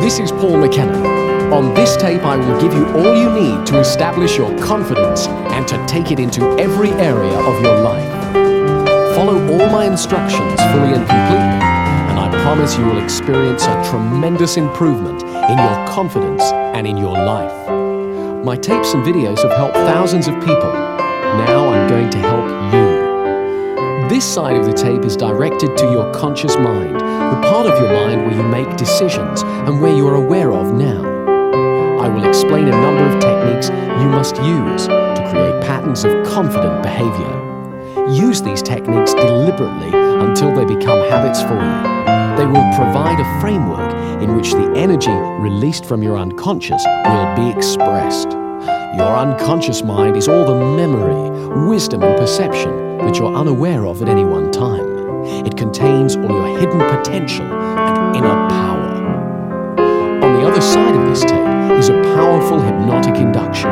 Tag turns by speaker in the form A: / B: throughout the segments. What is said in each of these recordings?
A: This is Paul McKenna. On this tape, I will give you all you need to establish your confidence and to take it into every area of your life. Follow all my instructions fully and completely, and I promise you will experience a tremendous improvement in your confidence and in your life. My tapes and videos have helped thousands of people. Now I'm going to help you. This side of the tape is directed to your conscious mind, the part of your mind where you make decisions and where you are aware of now. I will explain a number of techniques you must use to create patterns of confident behavior. Use these techniques deliberately until they become habits for you. They will provide a framework in which the energy released from your unconscious will be expressed. Your unconscious mind is all the memory, wisdom and perception that you're unaware of at any one time. It contains all your hidden potential and inner power. On the other side of this tape is a powerful hypnotic induction,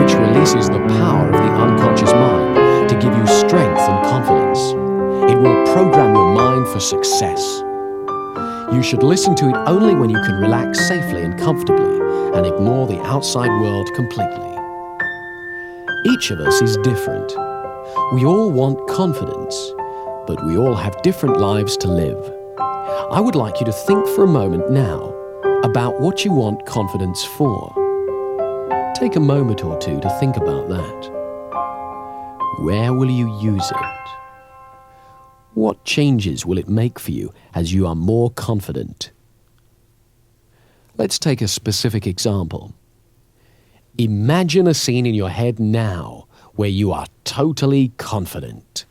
A: which releases the power of the unconscious mind to give you strength and confidence. It will program your mind for success. You should listen to it only when you can relax safely and comfortably and ignore the outside world completely. Each of us is different. We all want confidence, but we all have different lives to live. I would like you to think for a moment now about what you want confidence for. Take a moment or two to think about that. Where will you use it? What changes will it make for you as you are more confident? Let's take a specific example. Imagine a scene in your head now where you are totally confident.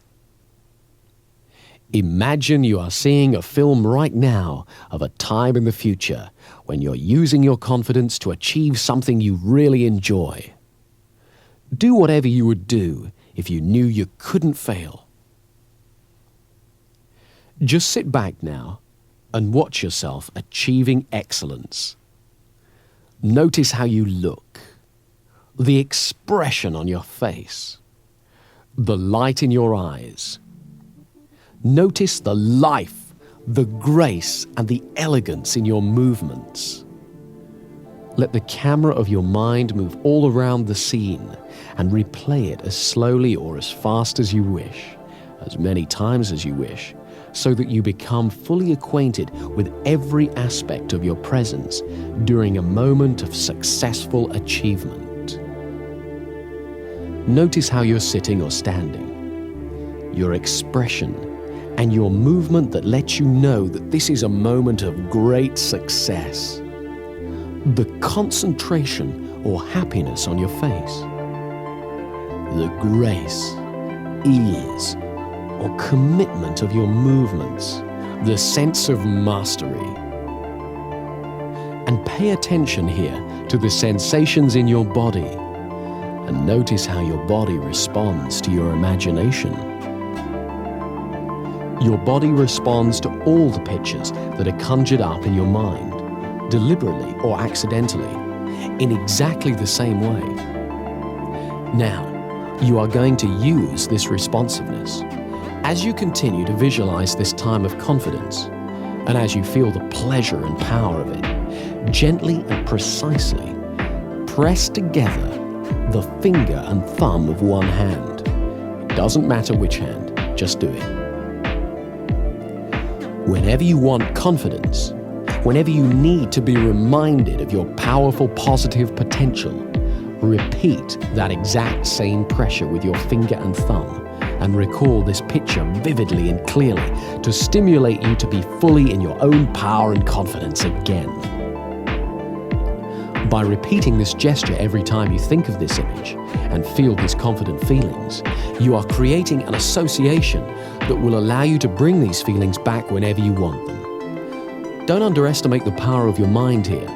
A: Imagine you are seeing a film right now of a time in the future when you're using your confidence to achieve something you really enjoy. Do whatever you would do if you knew you couldn't fail. Just sit back now and watch yourself achieving excellence. Notice how you look, the expression on your face, the light in your eyes. Notice the life, the grace, and the elegance in your movements. Let the camera of your mind move all around the scene and replay it as slowly or as fast as you wish, as many times as you wish, so that you become fully acquainted with every aspect of your presence during a moment of successful achievement. Notice how you're sitting or standing, your expression, and your movement that lets you know that this is a moment of great success. The concentration or happiness on your face, the grace, ease, or commitment of your movements, the sense of mastery. And pay attention here to the sensations in your body, and notice how your body responds to your imagination. Your body responds to all the pictures that are conjured up in your mind, deliberately or accidentally, in exactly the same way. Now, you are going to use this responsiveness. As you continue to visualize this time of confidence, and as you feel the pleasure and power of it, gently and precisely press together the finger and thumb of one hand. It doesn't matter which hand, just do it. Whenever you want confidence, whenever you need to be reminded of your powerful positive potential, repeat that exact same pressure with your finger and thumb, and recall this picture vividly and clearly to stimulate you to be fully in your own power and confidence again. By repeating this gesture every time you think of this image and feel these confident feelings, you are creating an association that will allow you to bring these feelings back whenever you want them. Don't underestimate the power of your mind here.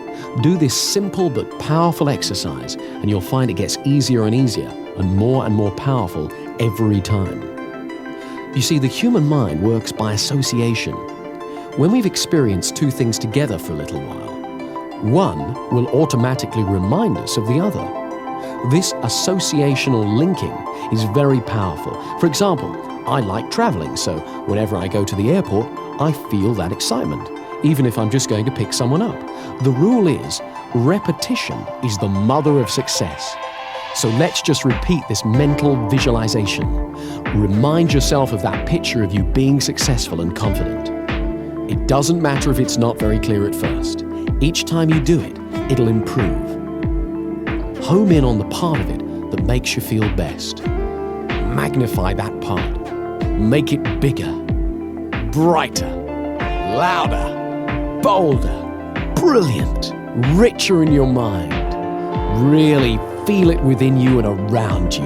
A: Do this simple but powerful exercise and you'll find it gets easier and easier and more powerful every time. You see, the human mind works by association. When we've experienced two things together for a little while, one will automatically remind us of the other. This associational linking is very powerful. For example, I like traveling, so whenever I go to the airport, I feel that excitement. even if I'm just going to pick someone up. The rule is, repetition is the mother of success. So let's just repeat this mental visualization. Remind yourself of that picture of you being successful and confident. It doesn't matter if it's not very clear at first. Each time you do it, it'll improve. Home in on the part of it that makes you feel best. Magnify that part. Make it bigger, brighter, louder, bolder, brilliant, richer in your mind. Really feel it within you and around you.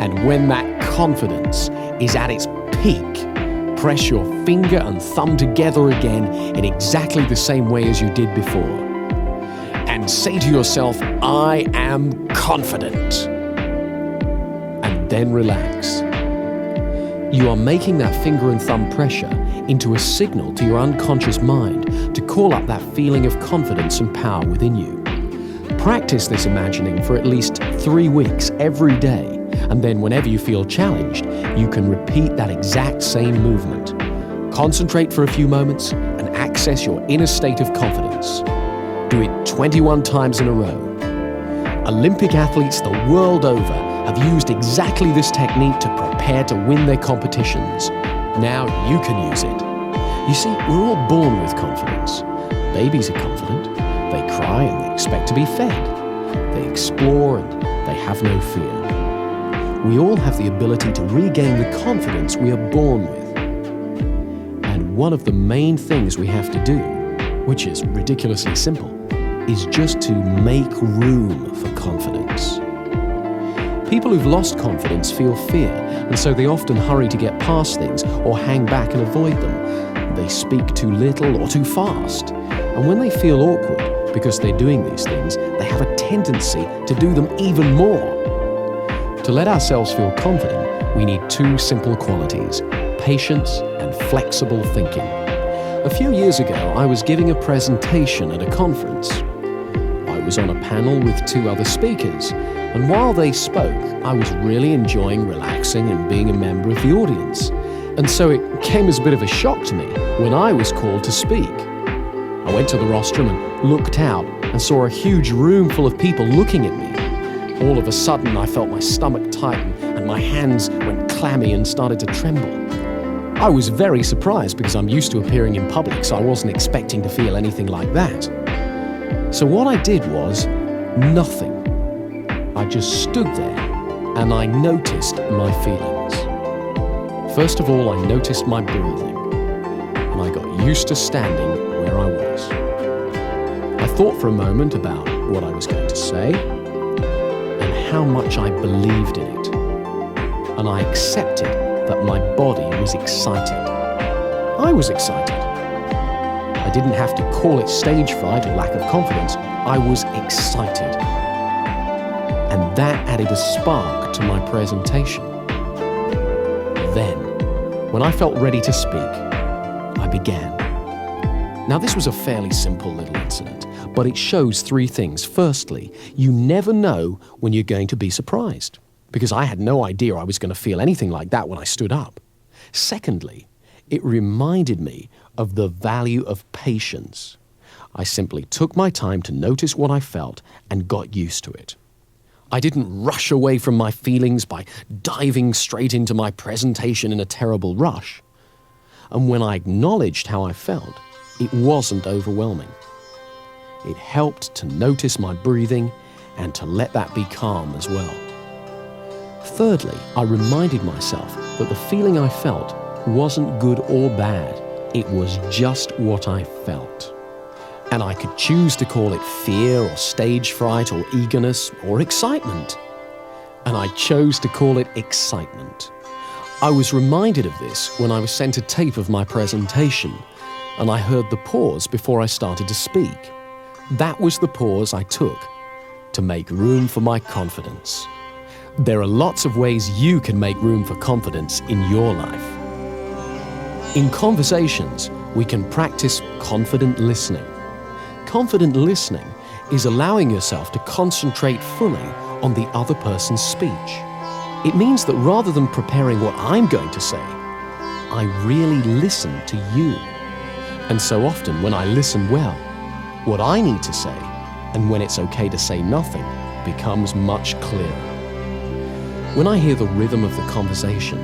A: And when that confidence is at its peak, press your finger and thumb together again in exactly the same way as you did before. And say to yourself, I am confident. And then relax. You are making that finger and thumb pressure into a signal to your unconscious mind to call up that feeling of confidence and power within you. Practice this imagining for at least 3 weeks every day, and then whenever you feel challenged, you can repeat that exact same movement. Concentrate for a few moments and access your inner state of confidence. Do it 21 times in a row. Olympic athletes the world over have used exactly this technique to prepare to win their competitions. Now you can use it. You see, we're all born with confidence. Babies are confident. They cry and they expect to be fed. They explore and they have no fear. We all have the ability to regain the confidence we are born with. And one of the main things we have to do, which is ridiculously simple, is just to make room for confidence. People who've lost confidence feel fear, and so they often hurry to get past things or hang back and avoid them. They speak too little or too fast. And when they feel awkward because they're doing these things, they have a tendency to do them even more. To let ourselves feel confident, we need 2 simple qualities: patience and flexible thinking. A few years ago, I was giving a presentation at a conference. I was on a panel with 2 other speakers, and while they spoke, I was really enjoying relaxing and being a member of the audience. And so it came as a bit of a shock to me when I was called to speak. I went to the rostrum and looked out and saw a huge room full of people looking at me. All of a sudden, I felt my stomach tighten and my hands went clammy and started to tremble. I was very surprised because I'm used to appearing in public, so I wasn't expecting to feel anything like that. So what I did was nothing. I just stood there and I noticed my feelings. First of all, I noticed my breathing, and I got used to standing where I was. I thought for a moment about what I was going to say and how much I believed in it, and I accepted that my body was excited. I was excited. I didn't have to call it stage fright or lack of confidence. I was excited. And that added a spark to my presentation. Then, when I felt ready to speak, I began. Now, this was a fairly simple little incident, but it shows 3 things. Firstly, you never know when you're going to be surprised, because I had no idea I was going to feel anything like that when I stood up. Secondly, it reminded me of the value of patience. I simply took my time to notice what I felt and got used to it. I didn't rush away from my feelings by diving straight into my presentation in a terrible rush. And when I acknowledged how I felt, it wasn't overwhelming. It helped to notice my breathing and to let that be calm as well. Thirdly, I reminded myself that the feeling I felt wasn't good or bad. It was just what I felt. And I could choose to call it fear or stage fright or eagerness or excitement. And I chose to call it excitement. I was reminded of this when I was sent a tape of my presentation, and I heard the pause before I started to speak. That was the pause I took to make room for my confidence. There are lots of ways you can make room for confidence in your life. In conversations, we can practice confident listening. Confident listening is allowing yourself to concentrate fully on the other person's speech. It means that rather than preparing what I'm going to say, I really listen to you. And so often when I listen well, what I need to say, and when it's okay to say nothing, becomes much clearer. When I hear the rhythm of the conversation,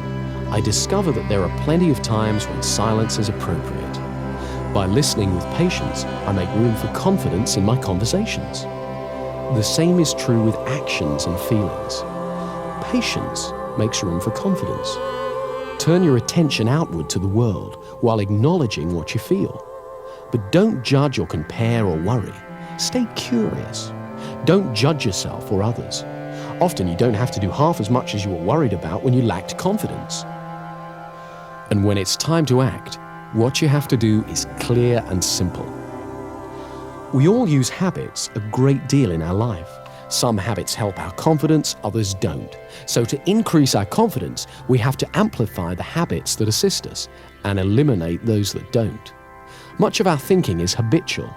A: I discover that there are plenty of times when silence is appropriate. By listening with patience, I make room for confidence in my conversations. The same is true with actions and feelings. Patience makes room for confidence. Turn your attention outward to the world while acknowledging what you feel. But don't judge or compare or worry. Stay curious. Don't judge yourself or others. Often you don't have to do half as much as you were worried about when you lacked confidence. And when it's time to act, what you have to do is clear and simple. We all use habits a great deal in our life. Some habits help our confidence, others don't. So to increase our confidence, we have to amplify the habits that assist us and eliminate those that don't. Much of our thinking is habitual.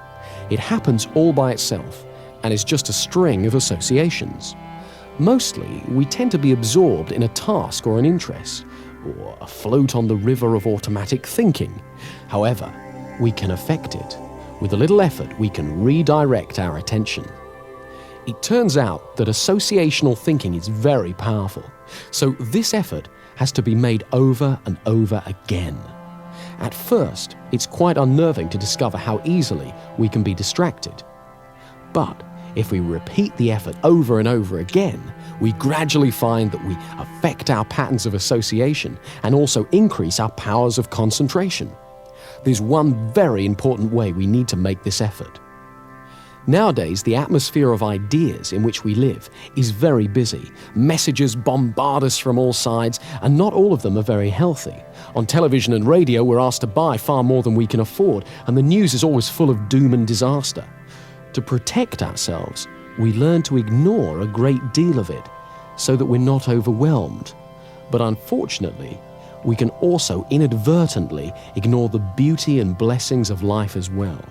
A: It happens all by itself and is just a string of associations. Mostly, we tend to be absorbed in a task or an interest, or afloat on the river of automatic thinking. However, we can affect it. With a little effort, we can redirect our attention. It turns out that associational thinking is very powerful, so this effort has to be made over and over again. At first, it's quite unnerving to discover how easily we can be distracted. But if we repeat the effort over and over again, we gradually find that we affect our patterns of association and also increase our powers of concentration. There's one very important way we need to make this effort. Nowadays, the atmosphere of ideas in which we live is very busy. Messages bombard us from all sides, and not all of them are very healthy. On television and radio, we're asked to buy far more than we can afford, and the news is always full of doom and disaster. To protect ourselves, we learn to ignore a great deal of it so that we're not overwhelmed. But unfortunately, we can also inadvertently ignore the beauty and blessings of life as well.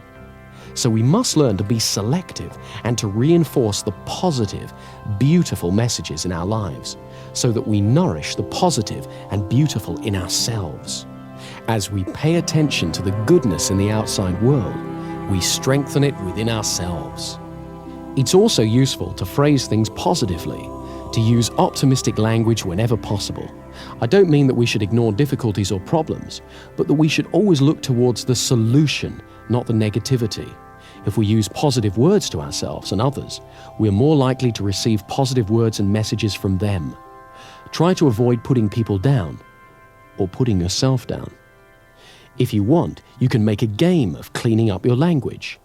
A: So we must learn to be selective and to reinforce the positive, beautiful messages in our lives so that we nourish the positive and beautiful in ourselves. As we pay attention to the goodness in the outside world, we strengthen it within ourselves. It's also useful to phrase things positively, to use optimistic language whenever possible. I don't mean that we should ignore difficulties or problems, but that we should always look towards the solution, not the negativity. If we use positive words to ourselves and others, we're more likely to receive positive words and messages from them. Try to avoid putting people down or putting yourself down. If you want, you can make a game of cleaning up your language.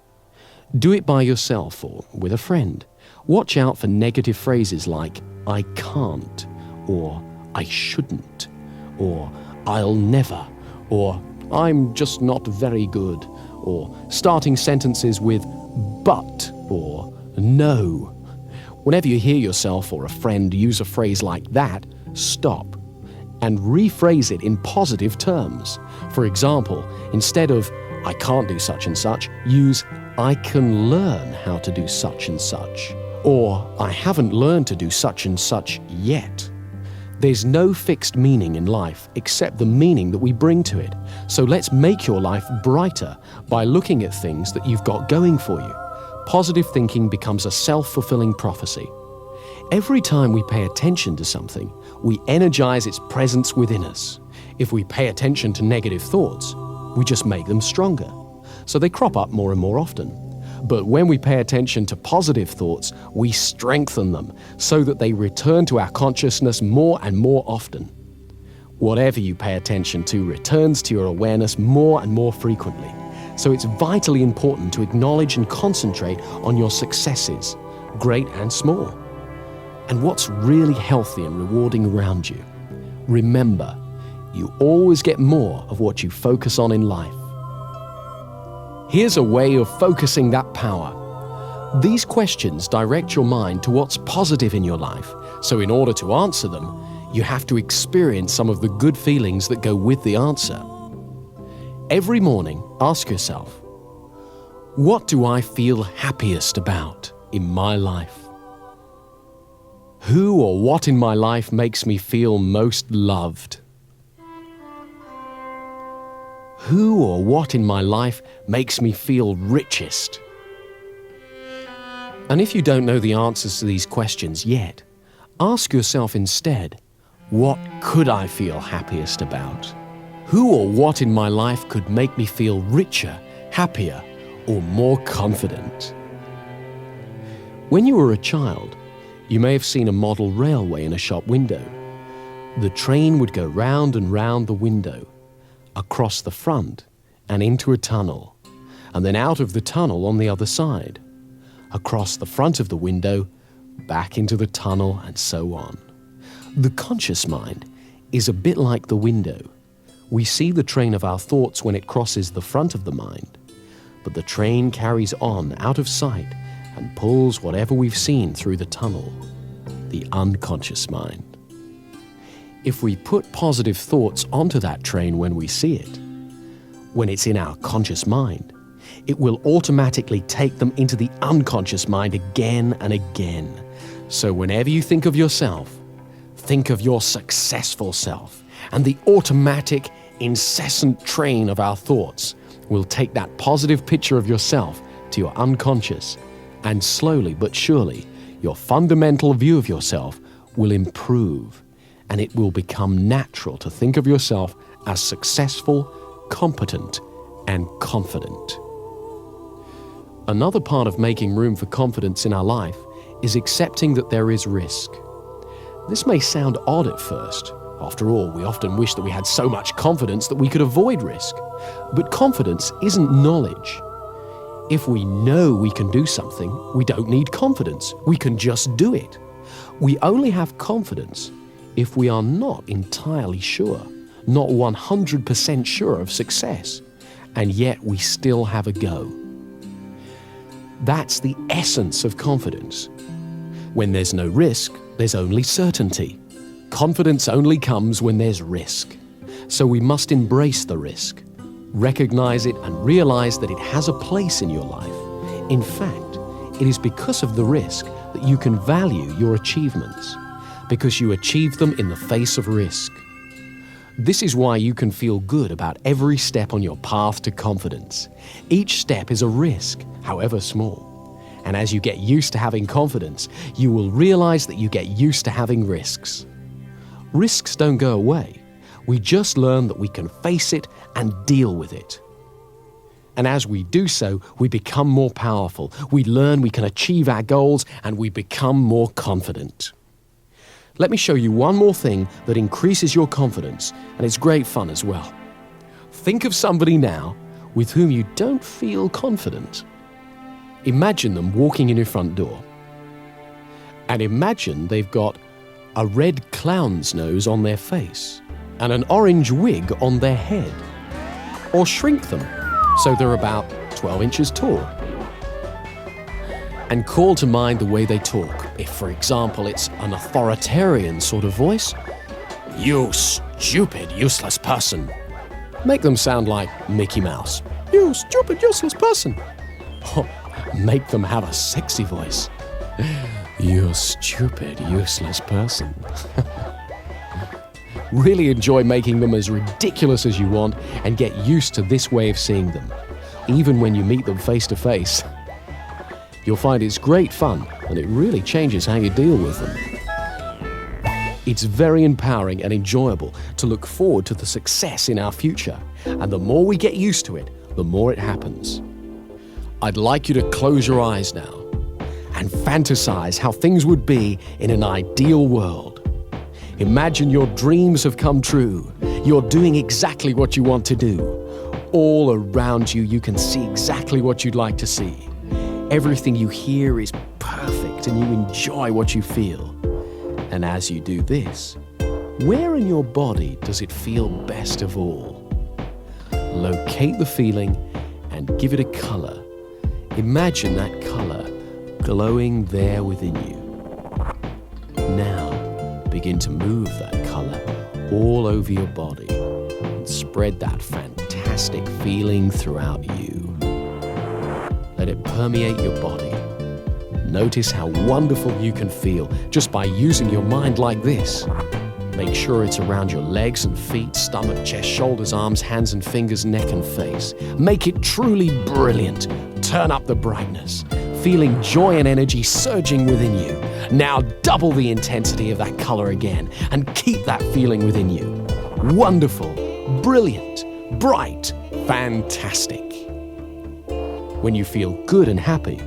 A: Do it by yourself or with a friend. Watch out for negative phrases like "I can't," or "I shouldn't," or "I'll never," or "I'm just not very good," or starting sentences with "but" or "no." Whenever you hear yourself or a friend use a phrase like that, stop and rephrase it in positive terms. For example, instead of "I can't do such and such," use "I can learn how to do such and such," or "I haven't learned to do such and such yet." There's no fixed meaning in life except the meaning that we bring to it. So let's make your life brighter by looking at things that you've got going for you. Positive thinking becomes a self-fulfilling prophecy. Every time we pay attention to something, we energize its presence within us. If we pay attention to negative thoughts, we just make them stronger. So they crop up more and more often. But when we pay attention to positive thoughts, we strengthen them so that they return to our consciousness more and more often. Whatever you pay attention to returns to your awareness more and more frequently. So it's vitally important to acknowledge and concentrate on your successes, great and small, and what's really healthy and rewarding around you. Remember, you always get more of what you focus on in life. Here's a way of focusing that power. These questions direct your mind to what's positive in your life, so in order to answer them, you have to experience some of the good feelings that go with the answer. Every morning, ask yourself, what do I feel happiest about in my life? Who or what in my life makes me feel most loved? Who or what in my life makes me feel richest? And if you don't know the answers to these questions yet, ask yourself instead, what could I feel happiest about? Who or what in my life could make me feel richer, happier, or more confident? When you were a child, you may have seen a model railway in a shop window. The train would go round and round the window, across the front and into a tunnel, and then out of the tunnel on the other side, across the front of the window, back into the tunnel, and so on. The conscious mind is a bit like the window. We see the train of our thoughts when it crosses the front of the mind, but the train carries on out of sight and pulls whatever we've seen through the tunnel, the unconscious mind. If we put positive thoughts onto that train when we see it, when it's in our conscious mind, it will automatically take them into the unconscious mind again and again. So whenever you think of yourself, think of your successful self, and the automatic, incessant train of our thoughts will take that positive picture of yourself to your unconscious, and slowly but surely, your fundamental view of yourself will improve, and it will become natural to think of yourself as successful, competent, and confident. Another part of making room for confidence in our life is accepting that there is risk. This may sound odd at first. After all, we often wish that we had so much confidence that we could avoid risk. But confidence isn't knowledge. If we know we can do something, we don't need confidence. We can just do it. We only have confidence if we are not entirely sure, not 100% sure of success, and yet we still have a go. That's the essence of confidence. When there's no risk, there's only certainty. Confidence only comes when there's risk. So we must embrace the risk, recognize it, and realize that it has a place in your life. In fact, it is because of the risk that you can value your achievements, because you achieve them in the face of risk. This is why you can feel good about every step on your path to confidence. Each step is a risk, however small. And as you get used to having confidence, you will realize that you get used to having risks. Risks don't go away. We just learn that we can face it and deal with it. And as we do so, we become more powerful. We learn we can achieve our goals, and we become more confident. Let me show you one more thing that increases your confidence, and it's great fun as well. Think of somebody now with whom you don't feel confident. Imagine them walking in your front door. And imagine they've got a red clown's nose on their face and an orange wig on their head. Or shrink them so they're about 12 inches tall. And call to mind the way they talk. If, for example, it's an authoritarian sort of voice, "You stupid, useless person." Make them sound like Mickey Mouse. "You stupid, useless person." Or make them have a sexy voice. "You stupid, useless person." Really enjoy making them as ridiculous as you want and get used to this way of seeing them, even when you meet them face to face. You'll find it's great fun, and it really changes how you deal with them. It's very empowering and enjoyable to look forward to the success in our future, and the more we get used to it, the more it happens. I'd like you to close your eyes now and fantasize how things would be in an ideal world. Imagine your dreams have come true. You're doing exactly what you want to do. All around you, you can see exactly what you'd like to see. Everything you hear is perfect, and you enjoy what you feel. And as you do this, where in your body does it feel best of all? Locate the feeling and give it a color. Imagine that color glowing there within you. Now, begin to move that color all over your body and spread that fantastic feeling throughout you. Let it permeate your body. Notice how wonderful you can feel just by using your mind like this. Make sure it's around your legs and feet, stomach, chest, shoulders, arms, hands and fingers, neck and face. Make it truly brilliant. Turn up the brightness, feeling joy and energy surging within you. Now double the intensity of that color again and keep that feeling within you. Wonderful, brilliant, bright, fantastic. When you feel good and happy,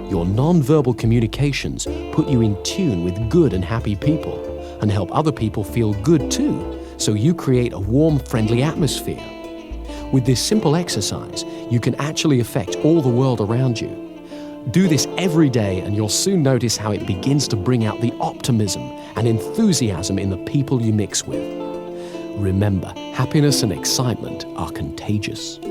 A: your non-verbal communications put you in tune with good and happy people and help other people feel good too, so you create a warm, friendly atmosphere. With this simple exercise, you can actually affect all the world around you. Do this every day and you'll soon notice how it begins to bring out the optimism and enthusiasm in the people you mix with. Remember, happiness and excitement are contagious.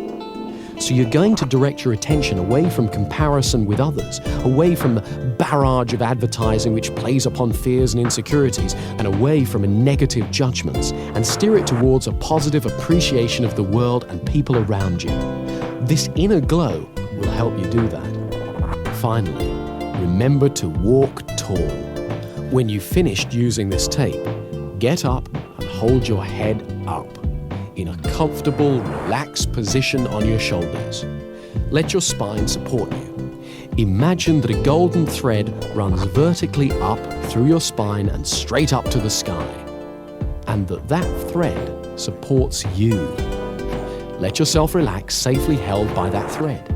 A: So you're going to direct your attention away from comparison with others, away from the barrage of advertising which plays upon fears and insecurities, and away from negative judgments, and steer it towards a positive appreciation of the world and people around you. This inner glow will help you do that. Finally, remember to walk tall. When you've finished using this tape, get up and hold your head up in a comfortable, relaxed position on your shoulders. Let your spine support you. Imagine that a golden thread runs vertically up through your spine and straight up to the sky, and that thread supports you. Let yourself relax, safely held by that thread.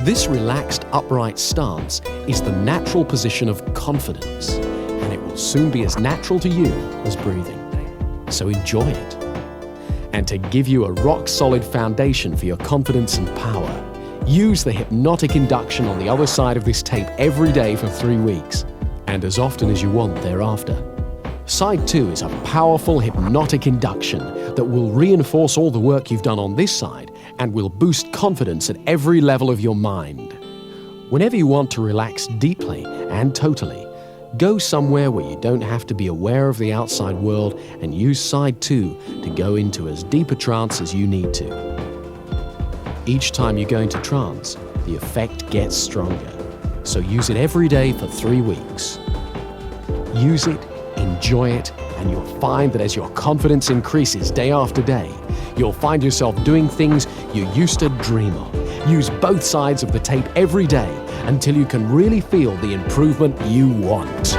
A: This relaxed, upright stance is the natural position of confidence, and it will soon be as natural to you as breathing. So enjoy it. And to give you a rock-solid foundation for your confidence and power, use the hypnotic induction on the other side of this tape every day for 3 weeks, and as often as you want thereafter. Side 2 is a powerful hypnotic induction that will reinforce all the work you've done on this side and will boost confidence at every level of your mind. Whenever you want to relax deeply and totally, go somewhere where you don't have to be aware of the outside world and use Side 2 to go into as deep a trance as you need to. Each time you go into trance, the effect gets stronger. So use it every day for 3 weeks. Use it, enjoy it, and you'll find that as your confidence increases day after day, you'll find yourself doing things you used to dream of. Use both sides of the tape every day until you can really feel the improvement you want.